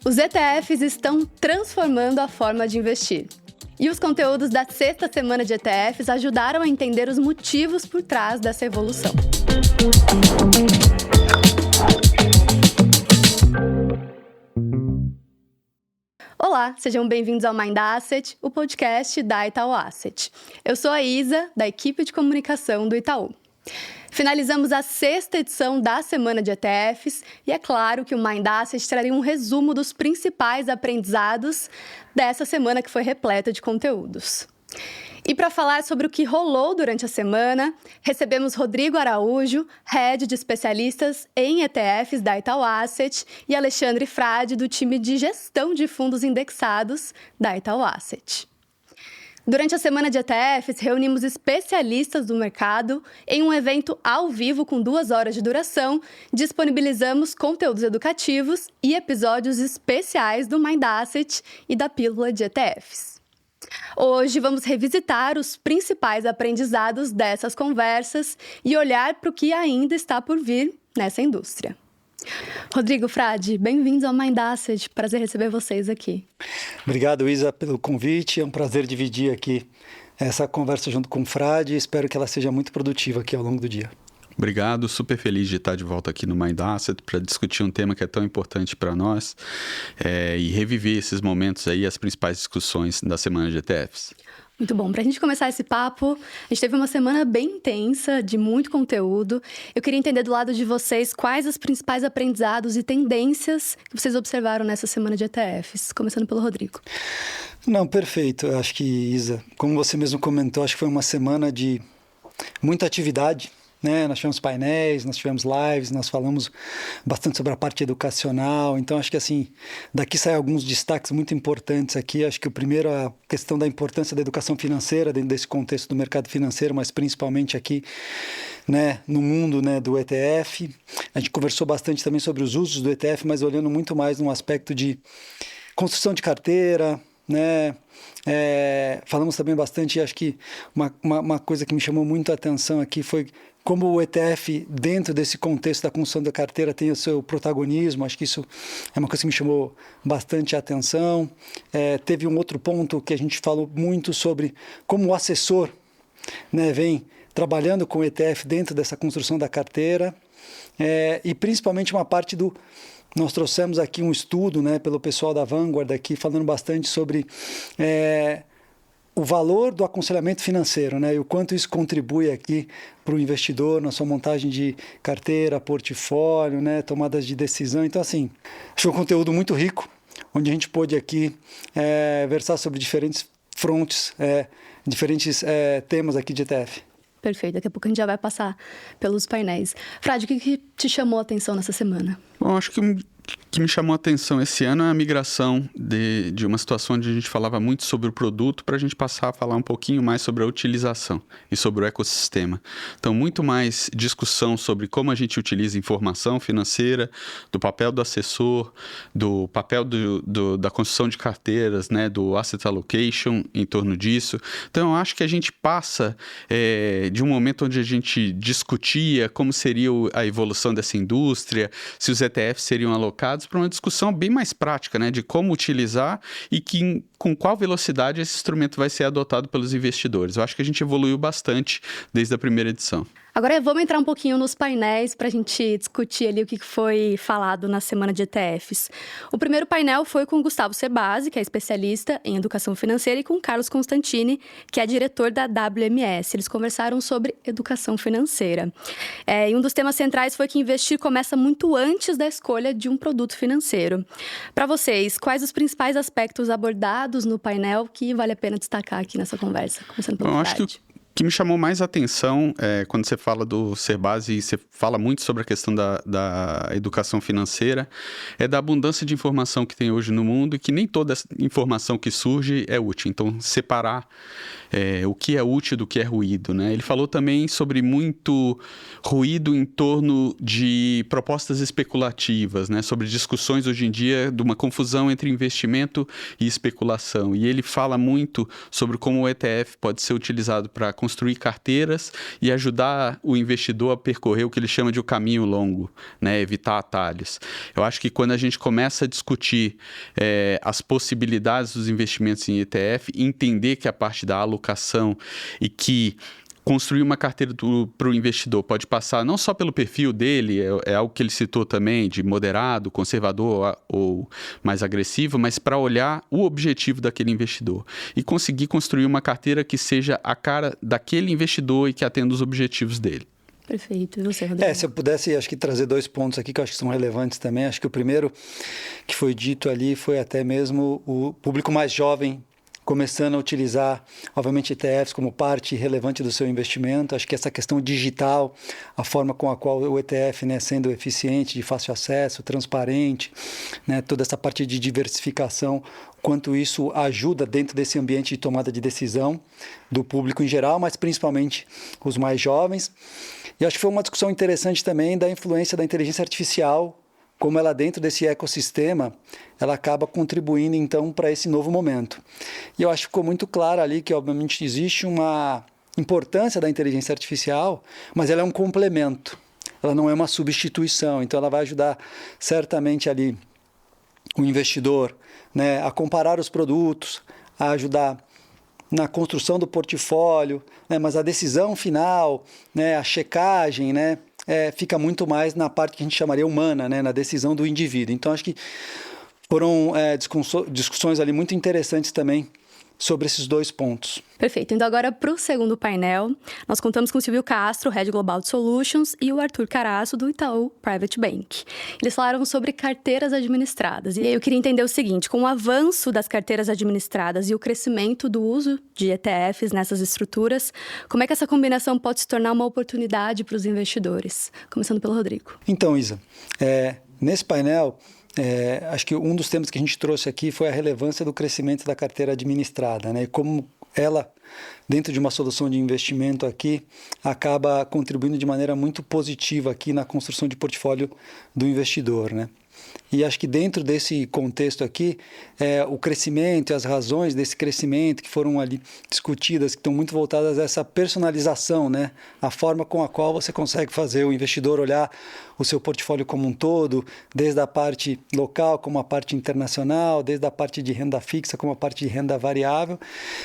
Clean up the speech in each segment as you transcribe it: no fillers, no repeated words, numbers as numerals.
Os ETFs estão transformando a forma de investir. E os conteúdos da sexta semana de ETFs ajudaram a entender os motivos por trás dessa evolução. Olá, sejam bem-vindos ao Mind Asset, o podcast da Itaú Asset. Eu sou a Isa, da equipe de comunicação do Itaú. Finalizamos a sexta edição da Semana de ETFs e é claro que o Mind Asset traria um resumo dos principais aprendizados dessa semana que foi repleta de conteúdos. E para falar sobre o que rolou durante a semana, recebemos Rodrigo Araújo, Head de Especialistas em ETFs da Itaú Asset, e Alexandre Frade, do time de gestão de fundos indexados da Itaú Asset. Durante a semana de ETFs, reunimos especialistas do mercado em um evento ao vivo com 2 horas de duração. Disponibilizamos conteúdos educativos e episódios especiais do Mind Asset e da Pílula de ETFs. Hoje vamos revisitar os principais aprendizados dessas conversas e olhar para o que ainda está por vir nessa indústria. Rodrigo, Frade, bem-vindos ao Mind Asset. Prazer receber vocês aqui. Obrigado, Isa, pelo convite. É um prazer dividir aqui essa conversa junto com o Frade. Espero que ela seja muito produtiva aqui ao longo do dia. Obrigado, super feliz de estar de volta aqui no Mind Asset para discutir um tema que é tão importante para nós e reviver esses momentos aí, as principais discussões da semana de ETFs. Muito bom. Para a gente começar esse papo, a gente teve uma semana bem intensa, de muito conteúdo. Eu queria entender do lado de vocês quais os principais aprendizados e tendências que vocês observaram nessa semana de ETFs, começando pelo Rodrigo. Não, perfeito. Eu acho que, Isa, como você mesmo comentou, acho que foi uma semana de muita atividade, né? Nós tivemos painéis, nós tivemos lives, nós falamos bastante sobre a parte educacional. Então, acho que assim, daqui saem alguns destaques muito importantes aqui. Acho que o primeiro é a questão da importância da educação financeira dentro desse contexto do mercado financeiro, mas principalmente aqui, né, no mundo, né, do ETF. A gente conversou bastante também sobre os usos do ETF, mas olhando muito mais no aspecto de construção de carteira, né? Falamos também bastante, acho que uma coisa que me chamou muito a atenção aqui foi como o ETF, dentro desse contexto da construção da carteira, tem o seu protagonismo. Acho que isso é uma coisa que me chamou bastante a atenção. Teve um outro ponto que a gente falou muito sobre como o assessor, né, vem trabalhando com o ETF dentro dessa construção da carteira, e principalmente uma parte do... Nós trouxemos aqui um estudo, né, pelo pessoal da Vanguard aqui, falando bastante sobre o valor do aconselhamento financeiro, né, e o quanto isso contribui aqui para o investidor na sua montagem de carteira, portfólio, né, tomadas de decisão. Então, assim, achei um conteúdo muito rico, onde a gente pôde aqui versar sobre diferentes frontes, diferentes temas aqui de ETF. Perfeito, daqui a pouco a gente já vai passar pelos painéis. Frade, o que te chamou a atenção nessa semana? Bom, acho que me chamou a atenção esse ano é a migração de uma situação onde a gente falava muito sobre o produto para a gente passar a falar um pouquinho mais sobre a utilização e sobre o ecossistema. Então, muito mais discussão sobre como a gente utiliza informação financeira, do papel do assessor, do papel da construção de carteiras, né, do asset allocation em torno disso. Então, eu acho que a gente passa de um momento onde a gente discutia como seria a evolução dessa indústria, se os ETFs seriam alocados, para uma discussão bem mais prática, né, de como utilizar e com qual velocidade esse instrumento vai ser adotado pelos investidores. Eu acho que a gente evoluiu bastante desde a primeira edição. Agora vamos entrar um pouquinho nos painéis para a gente discutir ali o que foi falado na semana de ETFs. O primeiro painel foi com o Gustavo Cerbasi, que é especialista em educação financeira, e com o Carlos Constantini, que é diretor da WMS. Eles conversaram sobre educação financeira. E um dos temas centrais foi que investir começa muito antes da escolha de um produto financeiro. Para vocês, quais os principais aspectos abordados no painel que vale a pena destacar aqui nessa conversa? Começando pelo Frade. Acho que o que me chamou mais a atenção quando você fala do Cerbasi, você fala muito sobre a questão da educação financeira, é da abundância de informação que tem hoje no mundo e que nem toda informação que surge é útil. Então, separar o que é útil do que é ruído, né? Ele falou também sobre muito ruído em torno de propostas especulativas, né? Sobre discussões hoje em dia de uma confusão entre investimento e especulação. E ele fala muito sobre como o ETF pode ser utilizado para construir carteiras e ajudar o investidor a percorrer o que ele chama de o caminho longo, né? Evitar atalhos. Eu acho que quando a gente começa a discutir as possibilidades dos investimentos em ETF, entender que a parte da alocação e que construir uma carteira para o investidor pode passar não só pelo perfil dele, é algo que ele citou também, de moderado, conservador ou mais agressivo, mas para olhar o objetivo daquele investidor e conseguir construir uma carteira que seja a cara daquele investidor e que atenda os objetivos dele. Perfeito. E você, Rodrigo? Se eu pudesse, acho que trazer 2 pontos aqui que eu acho que são relevantes também. Acho que o primeiro que foi dito ali foi até mesmo o público mais jovem começando a utilizar, obviamente, ETFs como parte relevante do seu investimento. Acho que essa questão digital, a forma com a qual o ETF, né, sendo eficiente, de fácil acesso, transparente, né, toda essa parte de diversificação, quanto isso ajuda dentro desse ambiente de tomada de decisão do público em geral, mas principalmente os mais jovens. E acho que foi uma discussão interessante também da influência da inteligência artificial, como ela dentro desse ecossistema, ela acaba contribuindo então para esse novo momento. E eu acho que ficou muito claro ali que obviamente existe uma importância da inteligência artificial, mas ela é um complemento, ela não é uma substituição, então ela vai ajudar certamente ali o investidor, né, a comparar os produtos, a ajudar na construção do portfólio, né, mas a decisão final, né, a checagem, né, fica muito mais na parte que a gente chamaria humana, né, na decisão do indivíduo. Então, acho que foram discussões ali muito interessantes também sobre esses 2 pontos. Perfeito. Então, agora para o segundo painel, nós contamos com o Silvio Castro, Head Global de Solutions, e o Arthur Carasso, do Itaú Private Bank. Eles falaram sobre carteiras administradas. E aí eu queria entender o seguinte, com o avanço das carteiras administradas e o crescimento do uso de ETFs nessas estruturas, como é que essa combinação pode se tornar uma oportunidade para os investidores? Começando pelo Rodrigo. Então, Isa, nesse painel, acho que um dos temas que a gente trouxe aqui foi a relevância do crescimento da carteira administrada, né? E como ela, dentro de uma solução de investimento aqui, acaba contribuindo de maneira muito positiva aqui na construção de portfólio do investidor, né? E acho que dentro desse contexto aqui, o crescimento e as razões desse crescimento que foram ali discutidas, que estão muito voltadas a essa personalização, né? A forma com a qual você consegue fazer o investidor olhar o seu portfólio como um todo, desde a parte local como a parte internacional, desde a parte de renda fixa como a parte de renda variável.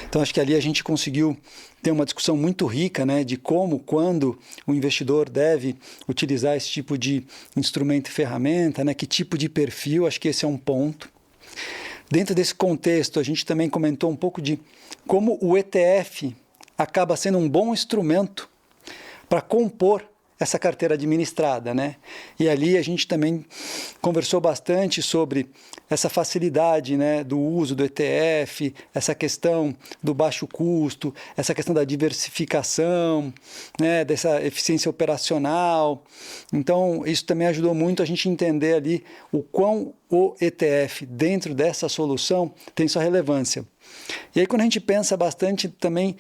Então, acho que ali a gente conseguiu ter uma discussão muito rica, né, de como, quando o investidor deve utilizar esse tipo de instrumento e ferramenta, né, que tipo de perfil, acho que esse é um ponto. Dentro desse contexto, a gente também comentou um pouco de como o ETF acaba sendo um bom instrumento para compor essa carteira administrada, né? E ali a gente também conversou bastante sobre essa facilidade, né, do uso do ETF, essa questão do baixo custo, essa questão da diversificação, né, dessa eficiência operacional. Então, isso também ajudou muito a gente entender ali o quão o ETF, dentro dessa solução, tem sua relevância. E aí, quando a gente pensa bastante também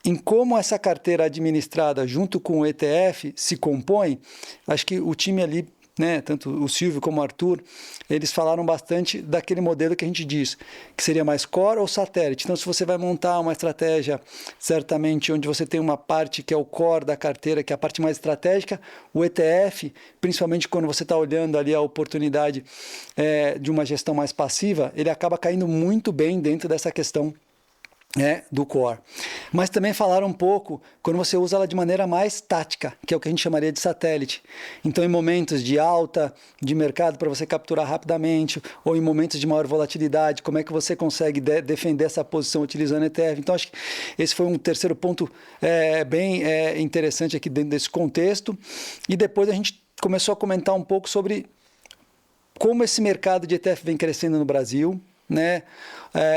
em como essa carteira administrada junto com o ETF se compõe, acho que o time ali, né, tanto o Silvio como o Arthur, eles falaram bastante daquele modelo que a gente diz, que seria mais core ou satélite. Então, se você vai montar uma estratégia, certamente, onde você tem uma parte que é o core da carteira, que é a parte mais estratégica, o ETF, principalmente quando você está olhando ali a oportunidade de uma gestão mais passiva, ele acaba caindo muito bem dentro dessa questão do core. Mas também falaram um pouco quando você usa ela de maneira mais tática, que é o que a gente chamaria de satélite. Então, em momentos de alta de mercado, para você capturar rapidamente, ou em momentos de maior volatilidade, como é que você consegue defender essa posição utilizando ETF? Então, acho que esse foi um terceiro ponto bem interessante aqui dentro desse contexto. E depois a gente começou a comentar um pouco sobre como esse mercado de ETF vem crescendo no Brasil, né?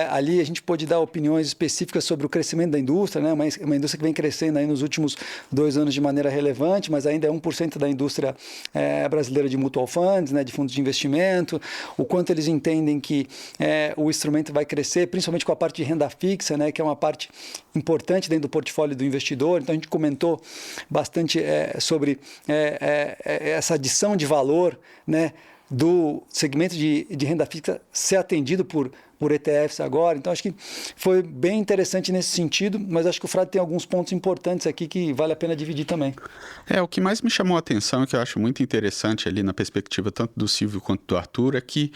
Ali a gente pôde dar opiniões específicas sobre o crescimento da indústria, né? Uma indústria que vem crescendo aí nos últimos 2 anos de maneira relevante, mas ainda é 1% da indústria brasileira de mutual funds, né? De fundos de investimento, o quanto eles entendem que o instrumento vai crescer, principalmente com a parte de renda fixa, né? Que é uma parte importante dentro do portfólio do investidor. Então a gente comentou bastante sobre essa adição de valor, né, do segmento de renda fixa ser atendido por ETFs agora. Então, acho que foi bem interessante nesse sentido, mas acho que o Frade tem alguns pontos importantes aqui que vale a pena dividir também. O que mais me chamou a atenção, e que eu acho muito interessante ali na perspectiva tanto do Silvio quanto do Arthur, é que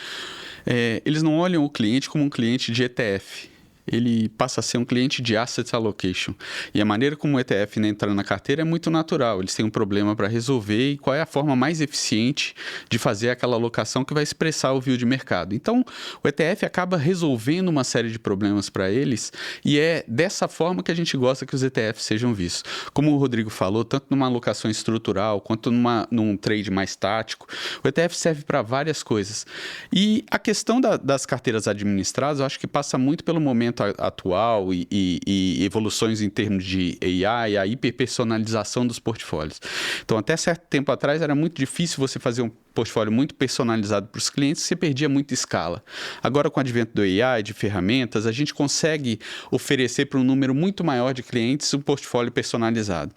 eles não olham o cliente como um cliente de ETF. Ele passa a ser um cliente de Asset Allocation. E a maneira como o ETF entra na carteira é muito natural. Eles têm um problema para resolver e qual é a forma mais eficiente de fazer aquela alocação que vai expressar o view de mercado. Então, o ETF acaba resolvendo uma série de problemas para eles e é dessa forma que a gente gosta que os ETFs sejam vistos. Como o Rodrigo falou, tanto numa alocação estrutural quanto num trade mais tático, o ETF serve para várias coisas. E a questão das carteiras administradas, eu acho que passa muito pelo momento atual e evoluções em termos de AI, a hiperpersonalização dos portfólios. Então, até certo tempo atrás, era muito difícil você fazer um portfólio muito personalizado para os clientes, você perdia muita escala. Agora, com o advento do AI, de ferramentas, a gente consegue oferecer para um número muito maior de clientes um portfólio personalizado.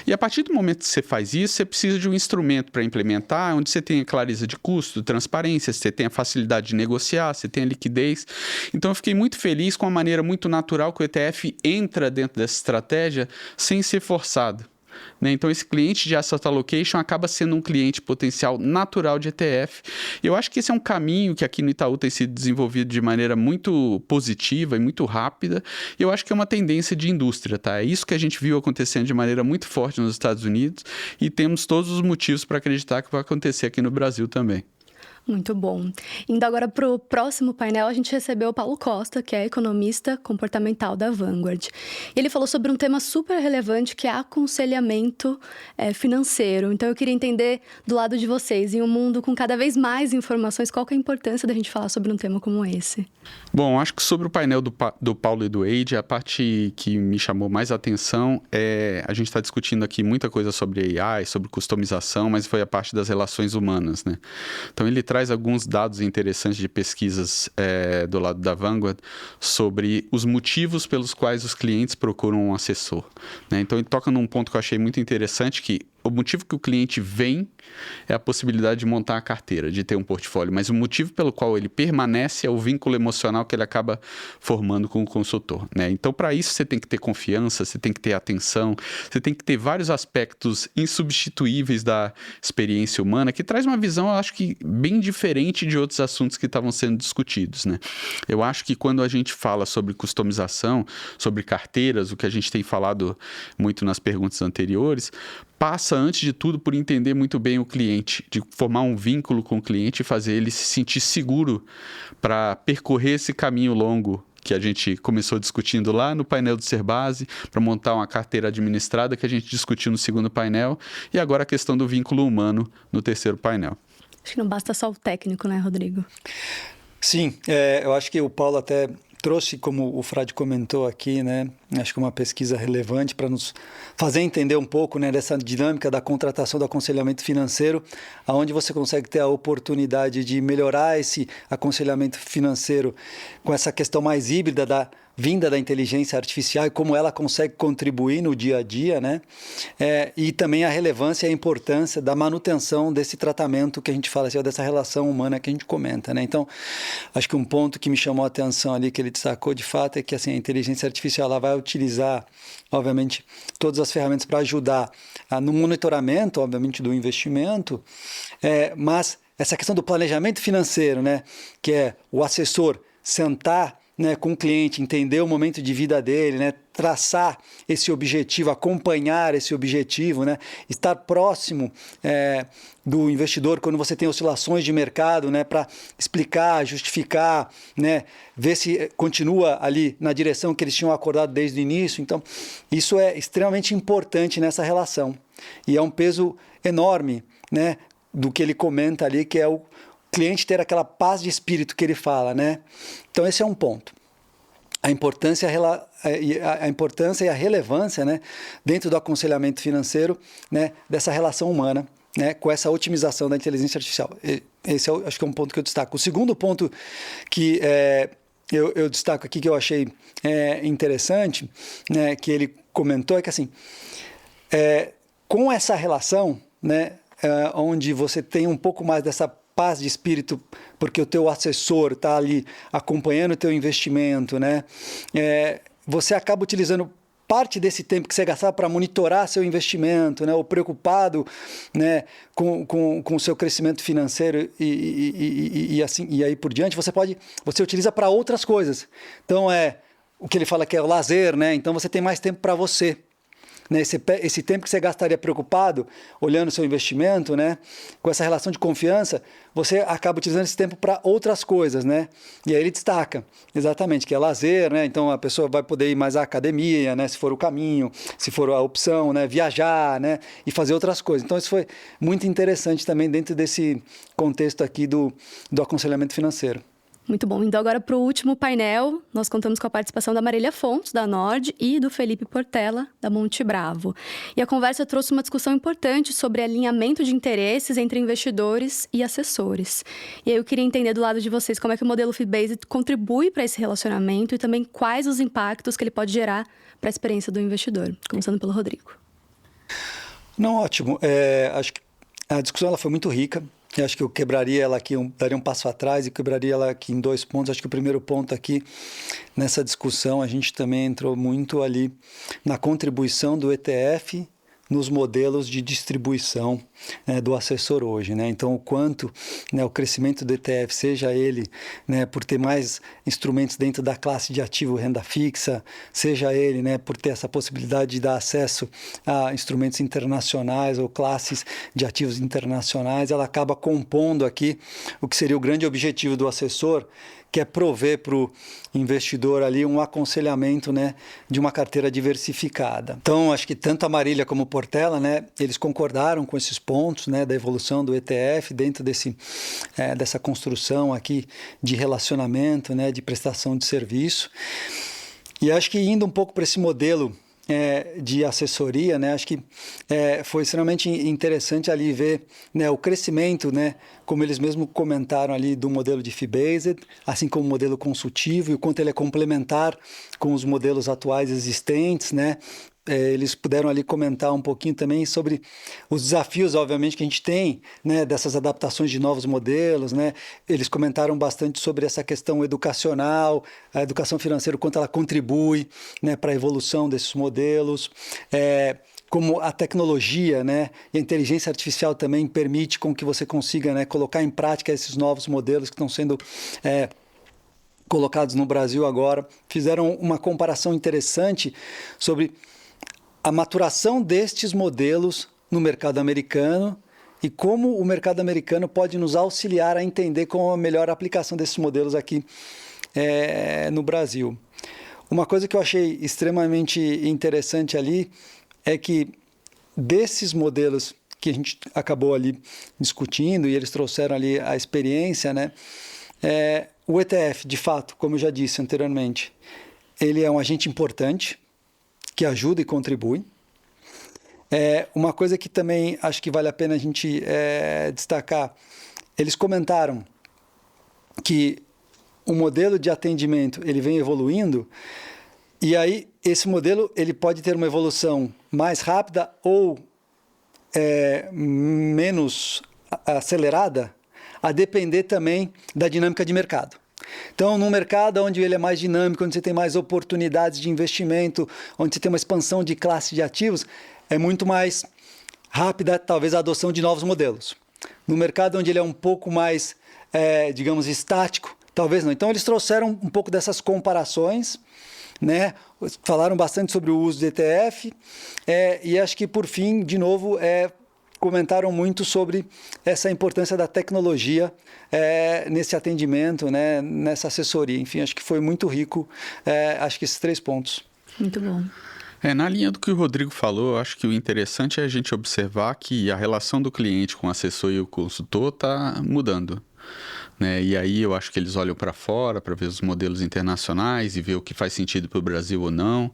E a partir do momento que você faz isso, você precisa de um instrumento para implementar, onde você tem a clareza de custo, transparência, você tem a facilidade de negociar, você tem a liquidez. Então, eu fiquei muito feliz com a maneira muito natural que o ETF entra dentro dessa estratégia sem ser forçado. Então, esse cliente de Asset Allocation acaba sendo um cliente potencial natural de ETF. Eu acho que esse é um caminho que aqui no Itaú tem sido desenvolvido de maneira muito positiva e muito rápida. E eu acho que é uma tendência de indústria, tá? É isso que a gente viu acontecendo de maneira muito forte nos Estados Unidos e temos todos os motivos para acreditar que vai acontecer aqui no Brasil também. Muito bom. Indo agora para o próximo painel, a gente recebeu o Paulo Costa, que é economista comportamental da Vanguard. Ele falou sobre um tema super relevante, que é aconselhamento financeiro. Então, eu queria entender do lado de vocês, em um mundo com cada vez mais informações, qual que é a importância da gente falar sobre um tema como esse? Bom, acho que sobre o painel do Paulo e do Wade, a parte que me chamou mais a atenção é a gente está discutindo aqui muita coisa sobre AI, sobre customização, mas foi a parte das relações humanas, né? Então, ele traz alguns dados interessantes de pesquisas do lado da Vanguard sobre os motivos pelos quais os clientes procuram um assessor, né? Então, ele toca num ponto que eu achei muito interessante, que o motivo que o cliente vem é a possibilidade de montar a carteira, de ter um portfólio, mas o motivo pelo qual ele permanece é o vínculo emocional que ele acaba formando com o consultor, né? Então, para isso, você tem que ter confiança, você tem que ter atenção, você tem que ter vários aspectos insubstituíveis da experiência humana, que traz uma visão, eu acho que, bem diferente de outros assuntos que estavam sendo discutidos, né? Eu acho que quando a gente fala sobre customização, sobre carteiras, o que a gente tem falado muito nas perguntas anteriores, passa, antes de tudo, por entender muito bem o cliente, de formar um vínculo com o cliente e fazer ele se sentir seguro para percorrer esse caminho longo que a gente começou discutindo lá no painel do Serbase, para montar uma carteira administrada que a gente discutiu no segundo painel, e agora a questão do vínculo humano no terceiro painel. Acho que não basta só o técnico, né, Rodrigo? Sim, eu acho que o Paulo até trouxe, como o Frade comentou aqui, né? Acho que uma pesquisa relevante para nos fazer entender um pouco, né, dessa dinâmica da contratação do aconselhamento financeiro, aonde você consegue ter a oportunidade de melhorar esse aconselhamento financeiro com essa questão mais híbrida da vinda da inteligência artificial e como ela consegue contribuir no dia a dia, né? E também a relevância e a importância da manutenção desse tratamento que a gente fala, assim, dessa relação humana que a gente comenta, né? Então, acho que um ponto que me chamou a atenção ali, que ele destacou de fato, é que assim, a inteligência artificial ela vai utilizar, obviamente, todas as ferramentas para ajudar no monitoramento, obviamente, do investimento, mas essa questão do planejamento financeiro, né? Que é o assessor sentar, né, com o cliente, entender o momento de vida dele, né, traçar esse objetivo, acompanhar esse objetivo, né, estar próximo do investidor quando você tem oscilações de mercado, né, para explicar, justificar, né, ver se continua ali na direção que eles tinham acordado desde o início. Então, isso é extremamente importante nessa relação. E é um peso enorme, né, do que ele comenta ali, que é o cliente ter aquela paz de espírito que ele fala, né? Então, esse é um ponto. A importância e a relevância, né, dentro do aconselhamento financeiro, né, dessa relação humana, né, com essa otimização da inteligência artificial. Esse acho que é um ponto que eu destaco. O segundo ponto que eu destaco aqui, que eu achei interessante, né, que ele comentou, é que assim, com essa relação, né, onde você tem um pouco mais dessa paz de espírito, porque o teu assessor está ali acompanhando o teu investimento, né? Você acaba utilizando parte desse tempo que você gastava para monitorar seu investimento, né, ou preocupado, né, com o seu crescimento financeiro e assim, e aí por diante, você utiliza para outras coisas. Então, o que ele fala que é o lazer, né? Então, você tem mais tempo para você. Né, esse tempo que você gastaria preocupado, olhando o seu investimento, né, com essa relação de confiança, você acaba utilizando esse tempo para outras coisas, né? E aí ele destaca, exatamente, que é lazer, né? Então a pessoa vai poder ir mais à academia, né, se for o caminho, se for a opção, né, viajar, né, e fazer outras coisas. Então isso foi muito interessante também dentro desse contexto aqui do aconselhamento financeiro. Muito bom. Então, agora para o último painel, nós contamos com a participação da Marília Fontes, da Nord, e do Felipe Portela, da Monte Bravo. E a conversa trouxe uma discussão importante sobre alinhamento de interesses entre investidores e assessores. E aí eu queria entender do lado de vocês como é que o modelo Fee-Based contribui para esse relacionamento e também quais os impactos que ele pode gerar para a experiência do investidor. Começando pelo Rodrigo. Não, ótimo. Acho que a discussão ela foi muito rica. Eu acho que eu quebraria ela aqui, daria um passo atrás e quebraria ela aqui em 2 pontos. Acho que o primeiro ponto aqui, nessa discussão, a gente também entrou muito ali na contribuição do ETF nos modelos de distribuição, né, do assessor hoje, né? Então, o quanto, né, o crescimento do ETF, seja ele, né, por ter mais instrumentos dentro da classe de ativo renda fixa, seja ele, né, por ter essa possibilidade de dar acesso a instrumentos internacionais ou classes de ativos internacionais, ela acaba compondo aqui o que seria o grande objetivo do assessor, que é prover para o investidor ali um aconselhamento, né, de uma carteira diversificada. Então, acho que tanto a Marília como o Portela, né, eles concordaram com esses pontos, né, da evolução do ETF dentro dessa construção aqui de relacionamento, né, de prestação de serviço. E acho que indo um pouco para esse modelo de assessoria, né? Acho que foi extremamente interessante ali ver, né, o crescimento, né, como eles mesmos comentaram ali do modelo de fee-based, assim como o modelo consultivo e o quanto ele é complementar com os modelos atuais existentes, né? Eles puderam ali comentar um pouquinho também sobre os desafios, obviamente, que a gente tem, né, dessas adaptações de novos modelos, né? Eles comentaram bastante sobre essa questão educacional, a educação financeira, o quanto ela contribui, né, para a evolução desses modelos, como a tecnologia, né, e a inteligência artificial também permite com que você consiga, né, colocar em prática esses novos modelos que estão sendo colocados no Brasil agora. Fizeram uma comparação interessante sobre a maturação destes modelos no mercado americano e como o mercado americano pode nos auxiliar a entender como a melhor aplicação desses modelos aqui no Brasil. Uma coisa que eu achei extremamente interessante ali é que desses modelos que a gente acabou ali discutindo e eles trouxeram ali a experiência, né? O ETF, de fato, como eu já disse anteriormente, ele é um agente importante que ajuda e contribui. Uma coisa que também acho que vale a pena a gente destacar, eles comentaram que o modelo de atendimento ele vem evoluindo e aí esse modelo ele pode ter uma evolução mais rápida ou menos acelerada, a depender também da dinâmica de mercado. Então, num mercado onde ele é mais dinâmico, onde você tem mais oportunidades de investimento, onde você tem uma expansão de classe de ativos, é muito mais rápida, talvez, a adoção de novos modelos. No mercado onde ele é um pouco mais, digamos, estático, talvez não. Então, eles trouxeram um pouco dessas comparações, né? Falaram bastante sobre o uso do ETF e acho que, por fim, de novo, comentaram muito sobre essa importância da tecnologia nesse atendimento, né, nessa assessoria. Enfim, acho que foi muito rico, acho que esses 3 pontos. Muito bom. Na linha do que o Rodrigo falou, acho que o interessante é a gente observar que a relação do cliente com o assessor e o consultor está mudando. né? E aí eu acho que eles olham para fora para ver os modelos internacionais e ver o que faz sentido para o Brasil ou não.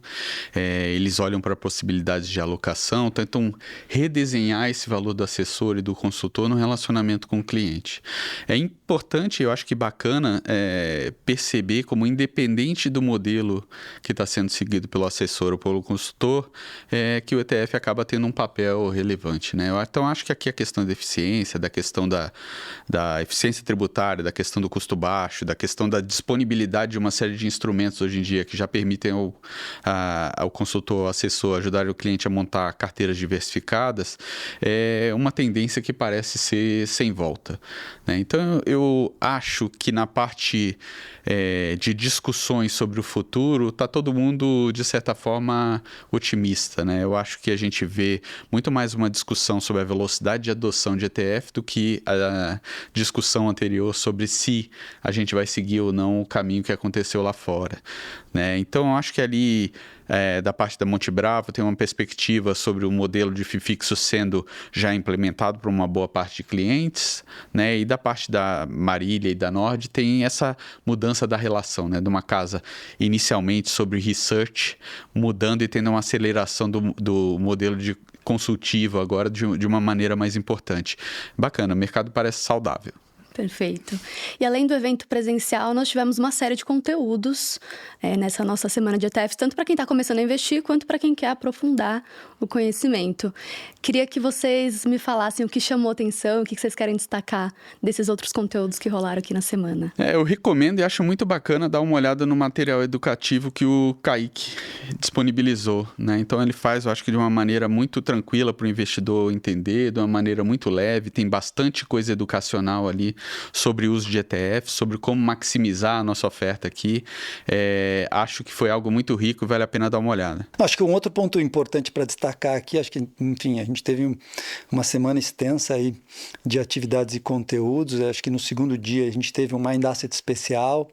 Eles olham para possibilidades de alocação, tentam redesenhar esse valor do assessor e do consultor no relacionamento com o cliente. É importante, eu acho que bacana, perceber como independente do modelo que está sendo seguido pelo assessor ou pelo consultor, que o ETF acaba tendo um papel relevante, né? Então, acho que aqui a questão da eficiência, da questão da eficiência tributária, da questão do custo baixo, da questão da disponibilidade de uma série de instrumentos hoje em dia que já permitem ao consultor, ao assessor, ajudar o cliente a montar carteiras diversificadas, é uma tendência que parece ser sem volta, né? Então, eu acho que na parte de discussões sobre o futuro, está todo mundo, de certa forma, otimista, né? Eu acho que a gente vê muito mais uma discussão sobre a velocidade de adoção de ETF do que a discussão anterior sobre se a gente vai seguir ou não o caminho que aconteceu lá fora, né? Então, eu acho que ali, da parte da Monte Bravo, tem uma perspectiva sobre o modelo de FII fixo sendo já implementado por uma boa parte de clientes, né? E da parte da Marília e da Nord tem essa mudança da relação, né? De uma casa inicialmente sobre research, mudando e tendo uma aceleração do modelo de consultivo agora de uma maneira mais importante. Bacana, o mercado parece saudável. Perfeito. E além do evento presencial, nós tivemos uma série de conteúdos nessa nossa semana de ETFs, tanto para quem está começando a investir, quanto para quem quer aprofundar o conhecimento. Queria que vocês me falassem o que chamou atenção, o que vocês querem destacar desses outros conteúdos que rolaram aqui na semana. Eu recomendo e acho muito bacana dar uma olhada no material educativo que o Kaique disponibilizou, né? Então ele faz, eu acho que de uma maneira muito tranquila para o investidor entender, de uma maneira muito leve, tem bastante coisa educacional ali sobre o uso de ETF, sobre como maximizar a nossa oferta aqui. Acho que foi algo muito rico e vale a pena dar uma olhada. Acho que um outro ponto importante para destacar aqui, acho que, enfim, a gente teve uma semana extensa aí de atividades e conteúdos. Acho que no segundo dia a gente teve um Mind Asset especial,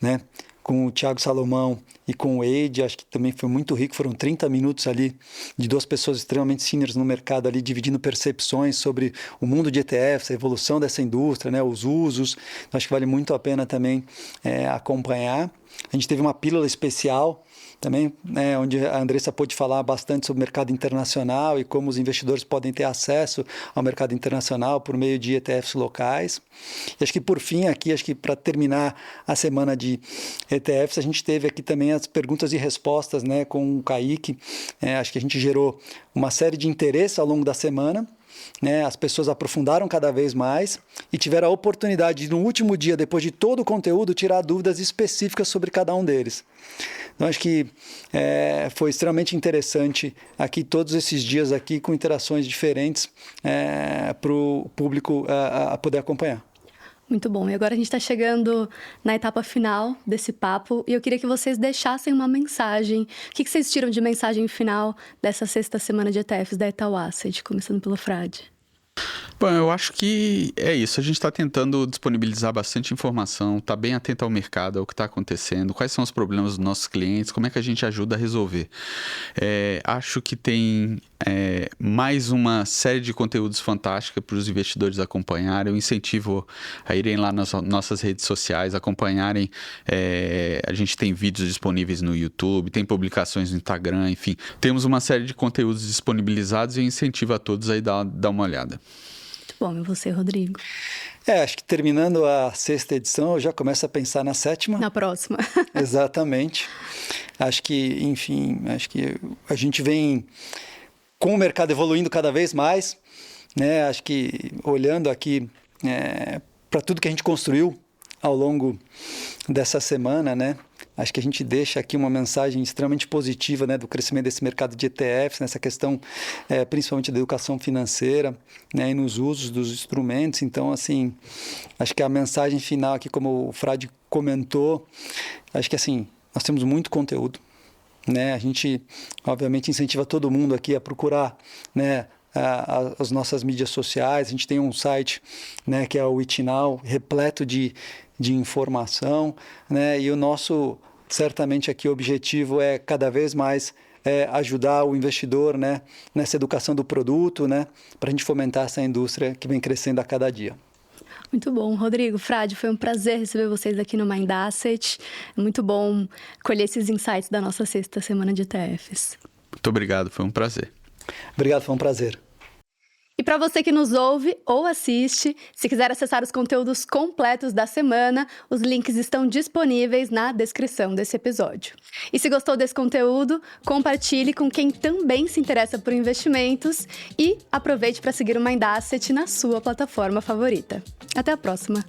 né? Com o Thiago Salomão e com o Wade, acho que também foi muito rico, foram 30 minutos ali de duas pessoas extremamente seniors no mercado ali, dividindo percepções sobre o mundo de ETFs, a evolução dessa indústria, né, os usos. Então, acho que vale muito a pena também acompanhar. A gente teve uma pílula especial também, né, onde a Andressa pôde falar bastante sobre o mercado internacional e como os investidores podem ter acesso ao mercado internacional por meio de ETFs locais. E acho que por fim aqui, acho que para terminar a semana de ETFs, a gente teve aqui também as perguntas e respostas, né, com o Kaique. Acho que a gente gerou uma série de interesse ao longo da semana, né? As pessoas aprofundaram cada vez mais e tiveram a oportunidade de, no último dia, depois de todo o conteúdo, tirar dúvidas específicas sobre cada um deles. Então, acho que foi extremamente interessante aqui, todos esses dias aqui, com interações diferentes para o público a poder acompanhar. Muito bom. E agora a gente está chegando na etapa final desse papo e eu queria que vocês deixassem uma mensagem. O que vocês tiram de mensagem final dessa sexta semana de ETFs da Itaú Asset, começando pelo Frade? Bom, eu acho que é isso. A gente está tentando disponibilizar bastante informação, está bem atento ao mercado, ao que está acontecendo, quais são os problemas dos nossos clientes, como é que a gente ajuda a resolver. Acho que tem mais uma série de conteúdos fantásticos para os investidores acompanharem. Eu incentivo a irem lá nas nossas redes sociais, acompanharem. A gente tem vídeos disponíveis no YouTube, tem publicações no Instagram, enfim. Temos uma série de conteúdos disponibilizados e eu incentivo a todos aí dar uma olhada. Bom, e você, Rodrigo? Acho que terminando a sexta edição, eu já começo a pensar na sétima. Na próxima. Exatamente. Acho que, enfim, acho que a gente vem com o mercado evoluindo cada vez mais, né? Acho que olhando aqui para tudo que a gente construiu ao longo dessa semana, né? Acho que a gente deixa aqui uma mensagem extremamente positiva, né, do crescimento desse mercado de ETFs, nessa questão principalmente da educação financeira, né, e nos usos dos instrumentos. Então, assim, acho que a mensagem final aqui, como o Frade comentou, acho que assim, nós temos muito conteúdo, né? A gente, obviamente, incentiva todo mundo aqui a procurar, né, as nossas mídias sociais. A gente tem um site, né, que é o ItNow, repleto de informação, né? E o nosso, certamente aqui, o objetivo é cada vez mais ajudar o investidor, né, nessa educação do produto, né, para a gente fomentar essa indústria que vem crescendo a cada dia. Muito bom. Rodrigo, Frade, foi um prazer receber vocês aqui no Mind Asset. É muito bom colher esses insights da nossa 6ª semana de ETFs. Muito obrigado, foi um prazer. Obrigado, foi um prazer. E para você que nos ouve ou assiste, se quiser acessar os conteúdos completos da semana, os links estão disponíveis na descrição desse episódio. E se gostou desse conteúdo, compartilhe com quem também se interessa por investimentos e aproveite para seguir o Mind Asset na sua plataforma favorita. Até a próxima!